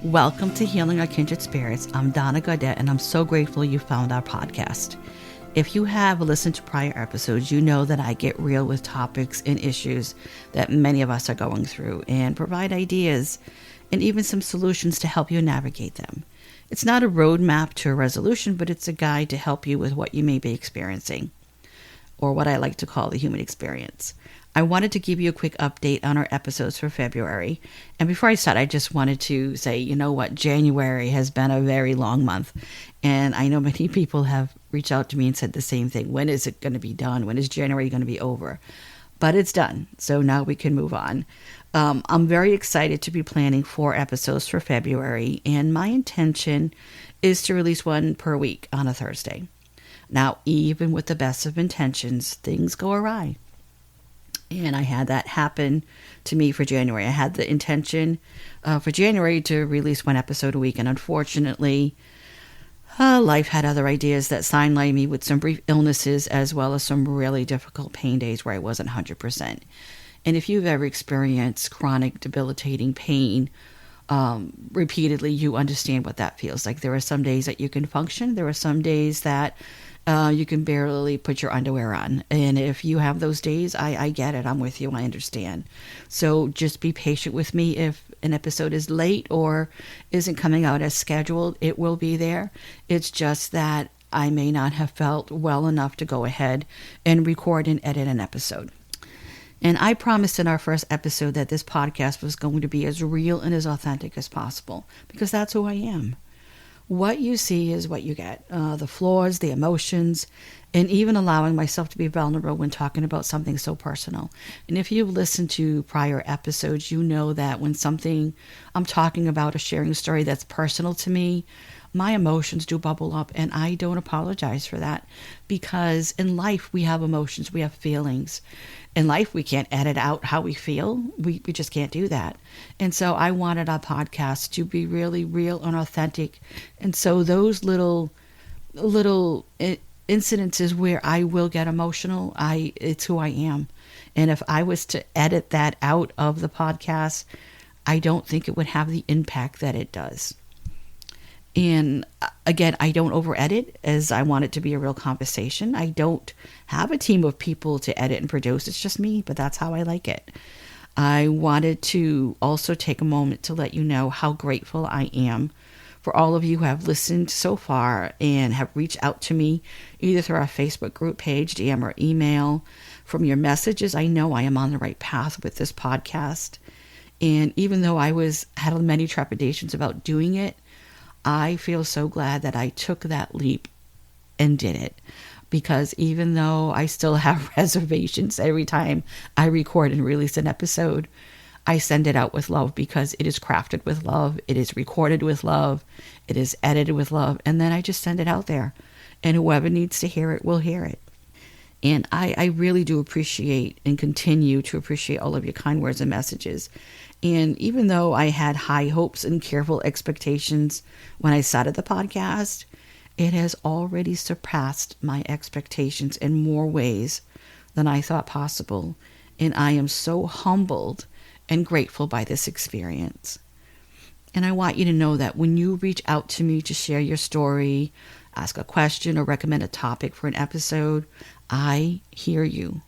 Welcome to Healing Our Kindred Spirits. I'm Donna Gaudette, and I'm so grateful you found our podcast. If you have listened to prior episodes, you know that I get real with topics and issues that many of us are going through and provide ideas and even some solutions to help you navigate them. It's not a roadmap to a resolution, but it's a guide to help you with what you may be experiencing, or what I like to call the human experience. I wanted to give you a quick update on our episodes for February. And before I start, I just wanted to say, you know what, January has been a very long month. And I know many people have reached out to me and said the same thing. When is it going to be done? When is January going to be over? But it's done. So now we can move on. I'm very excited to be planning 4 episodes for February. And my intention is to release one per week on a Thursday. Now, even with the best of intentions, things go awry. And I had that happen to me for January. I had the intention for January to release 1 episode a week. And unfortunately, life had other ideas that sidelined me with some brief illnesses as well as some really difficult pain days where I wasn't 100%. And if you've ever experienced chronic debilitating pain repeatedly, you understand what that feels like. There are some days that you can function. There are some days that you can barely put your underwear on. And if you have those days, I get it. I'm with you. I understand. So just be patient with me. If an episode is late or isn't coming out as scheduled, it will be there. It's just that I may not have felt well enough to go ahead and record and edit an episode. And I promised in our first episode that this podcast was going to be as real and as authentic as possible, because that's who I am. What you see is what you get. The flaws, the emotions, and even allowing myself to be vulnerable when talking about something so personal. And if you've listened to prior episodes, you know that when something I'm talking about or sharing a story that's personal to me, my emotions do bubble up, and I don't apologize for that, because in life we have emotions, we have feelings. In life we can't edit out how we feel. We just can't do that. And so I wanted our podcast to be really real and authentic. And so those little incidences where I will get emotional, it's who I am. And if I was to edit that out of the podcast, I don't think it would have the impact that it does. And again, I don't over edit, as I want it to be a real conversation. I don't have a team of people to edit and produce. It's just me, but that's how I like it. I wanted to also take a moment to let you know how grateful I am for all of you who have listened so far and have reached out to me either through our Facebook group page, DM, or email. From your messages, I know I am on the right path with this podcast. And even though I had many trepidations about doing it, I feel so glad that I took that leap and did it, because even though I still have reservations every time I record and release an episode, I send it out with love, because it is crafted with love, it is recorded with love, it is edited with love, and then I just send it out there, and whoever needs to hear it will hear it. And I really do appreciate and continue to appreciate all of your kind words and messages. And even though I had high hopes and careful expectations when I started the podcast, it has already surpassed my expectations in more ways than I thought possible. And I am so humbled and grateful by this experience. And I want you to know that when you reach out to me to share your story, ask a question, or recommend a topic for an episode, I hear you.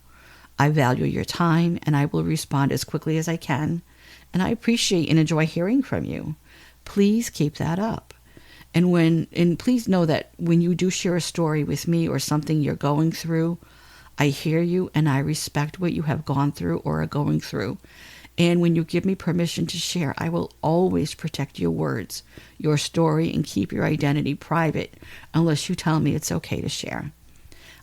I value your time, and I will respond as quickly as I can. And I appreciate and enjoy hearing from you. Please keep that up. And please know that when you do share a story with me or something you're going through, I hear you and I respect what you have gone through or are going through. And when you give me permission to share, I will always protect your words, your story, and keep your identity private unless you tell me it's okay to share.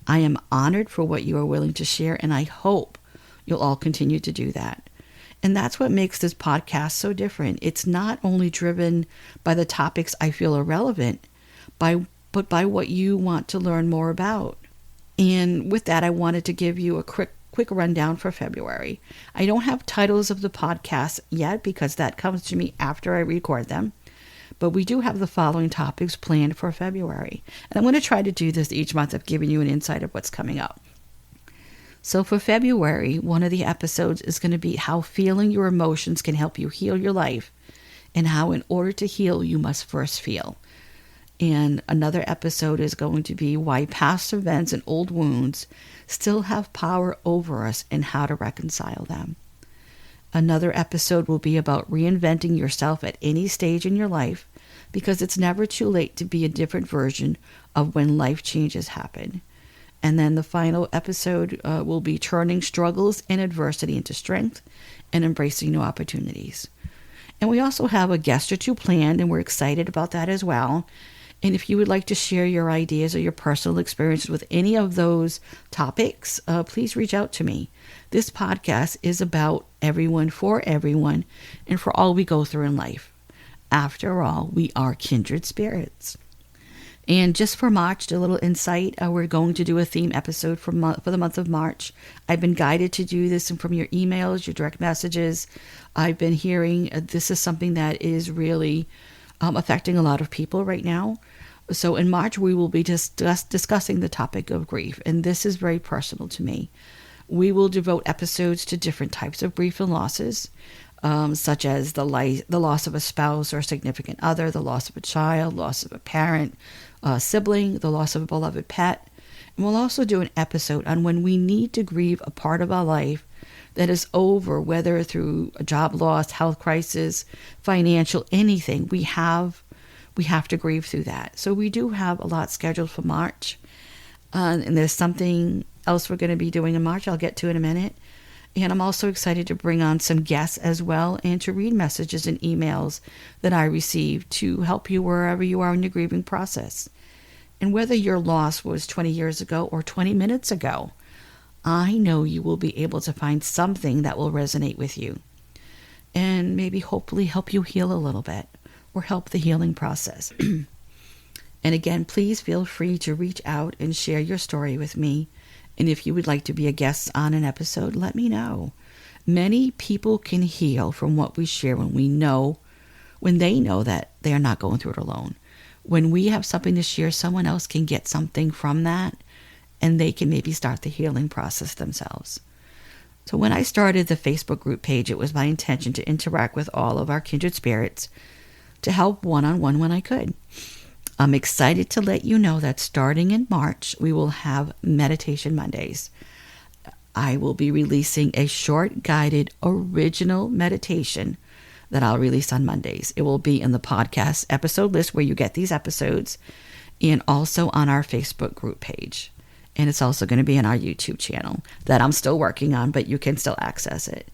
I am honored for what you are willing to share, and I hope you'll all continue to do that. And that's what makes this podcast so different. It's not only driven by the topics I feel are relevant, but by what you want to learn more about. And with that, I wanted to give you a quick rundown for February. I don't have titles of the podcast yet, because that comes to me after I record them. But we do have the following topics planned for February. And I'm going to try to do this each month of giving you an insight of what's coming up. So for February, one of the episodes is going to be how feeling your emotions can help you heal your life and how in order to heal, you must first feel. And another episode is going to be why past events and old wounds still have power over us and how to reconcile them. Another episode will be about reinventing yourself at any stage in your life, because it's never too late to be a different version of when life changes happen. And then the final episode will be turning struggles and adversity into strength and embracing new opportunities. And we also have a guest or two planned, and we're excited about that as well. And if you would like to share your ideas or your personal experiences with any of those topics, please reach out to me. This podcast is about everyone, for everyone, and for all we go through in life. After all, we are kindred spirits. And just for March, a little insight, we're going to do a theme episode for the month of March. I've been guided to do this from your emails, your direct messages. I've been hearing this is something that is really affecting a lot of people right now. So in March, we will be discussing the topic of grief, and this is very personal to me. We will devote episodes to different types of grief and losses, such as the loss of a spouse or significant other, the loss of a child, loss of a parent, sibling, the loss of a beloved pet. And we'll also do an episode on when we need to grieve a part of our life that is over, whether through a job loss, health crisis, financial, anything. We have to grieve through that. So we do have a lot scheduled for March. And there's something else we're going to be doing in March I'll get to in a minute. And I'm also excited to bring on some guests as well, and to read messages and emails that I receive to help you wherever you are in your grieving process. And whether your loss was 20 years ago or 20 minutes ago, I know you will be able to find something that will resonate with you and maybe hopefully help you heal a little bit or help the healing process. And again, please feel free to reach out and share your story with me. And if you would like to be a guest on an episode, let me know. Many people can heal from what we share when they know that they are not going through it alone. When we have something to share, someone else can get something from that, and they can maybe start the healing process themselves. So when I started the Facebook group page, it was my intention to interact with all of our kindred spirits to help one-on-one when I could. I'm excited to let you know that starting in March, we will have Meditation Mondays. I will be releasing a short guided original meditation that I'll release on Mondays. It will be in the podcast episode list where you get these episodes, and also on our Facebook group page. And it's also going to be in our YouTube channel that I'm still working on, but you can still access it.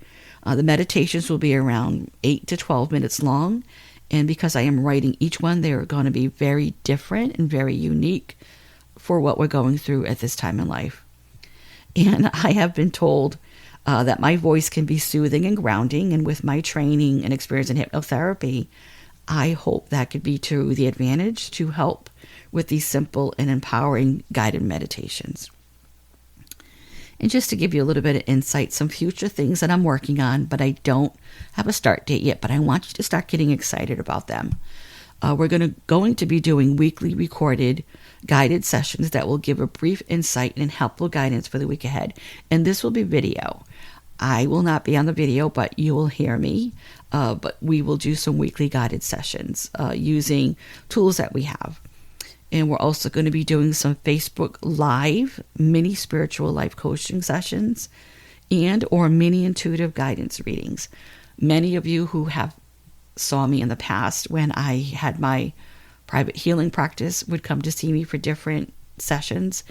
The meditations will be around 8 to 12 minutes long. And because I am writing each one, they are going to be very different and very unique for what we're going through at this time in life. And I have been told that my voice can be soothing and grounding. And with my training and experience in hypnotherapy, I hope that could be to the advantage to help with these simple and empowering guided meditations. And just to give you a little bit of insight, some future things that I'm working on, but I don't have a start date yet, but I want you to start getting excited about them. We're going to be doing weekly recorded guided sessions that will give a brief insight and helpful guidance for the week ahead. And this will be video. I will not be on the video, but you will hear me. But we will do some weekly guided sessions using tools that we have. And we're also going to be doing some Facebook Live mini spiritual life coaching sessions or mini intuitive guidance readings. Many of you who have saw me in the past when I had my private healing practice would come to see me for different sessions.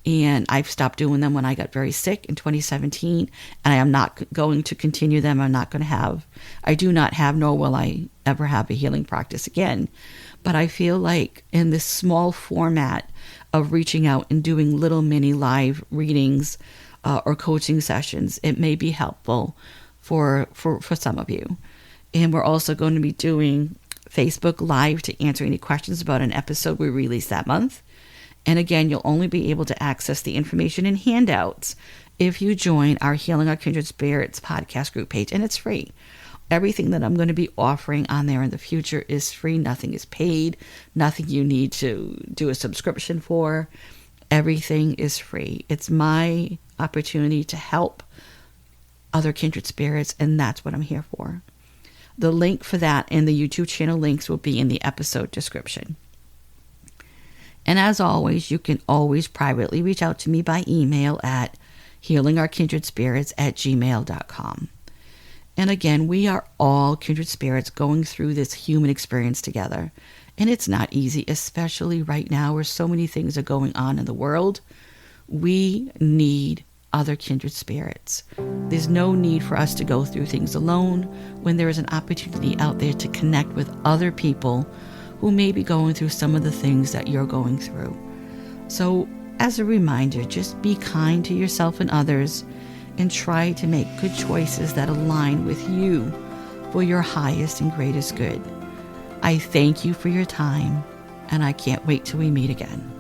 And I've stopped doing them when I got very sick in 2017. And I am not going to continue them. I do not have, nor will I ever have a healing practice again. But I feel like in this small format of reaching out and doing little mini live readings or coaching sessions, it may be helpful for some of you. And we're also going to be doing Facebook Live to answer any questions about an episode we released that month. And again, you'll only be able to access the information and handouts if you join our Healing Our Kindred Spirits podcast group page, and it's free. Everything that I'm going to be offering on there in the future is free. Nothing is paid. Nothing you need to do a subscription for. Everything is free. It's my opportunity to help other kindred spirits, and that's what I'm here for. The link for that and the YouTube channel links will be in the episode description. And as always, you can always privately reach out to me by email at healingourkindredspirits@gmail.com. And again, we are all kindred spirits going through this human experience together. And it's not easy, especially right now where so many things are going on in the world. We need other kindred spirits. There's no need for us to go through things alone when there is an opportunity out there to connect with other people who may be going through some of the things that you're going through. So as a reminder, just be kind to yourself and others and try to make good choices that align with you for your highest and greatest good. I thank you for your time, and I can't wait till we meet again.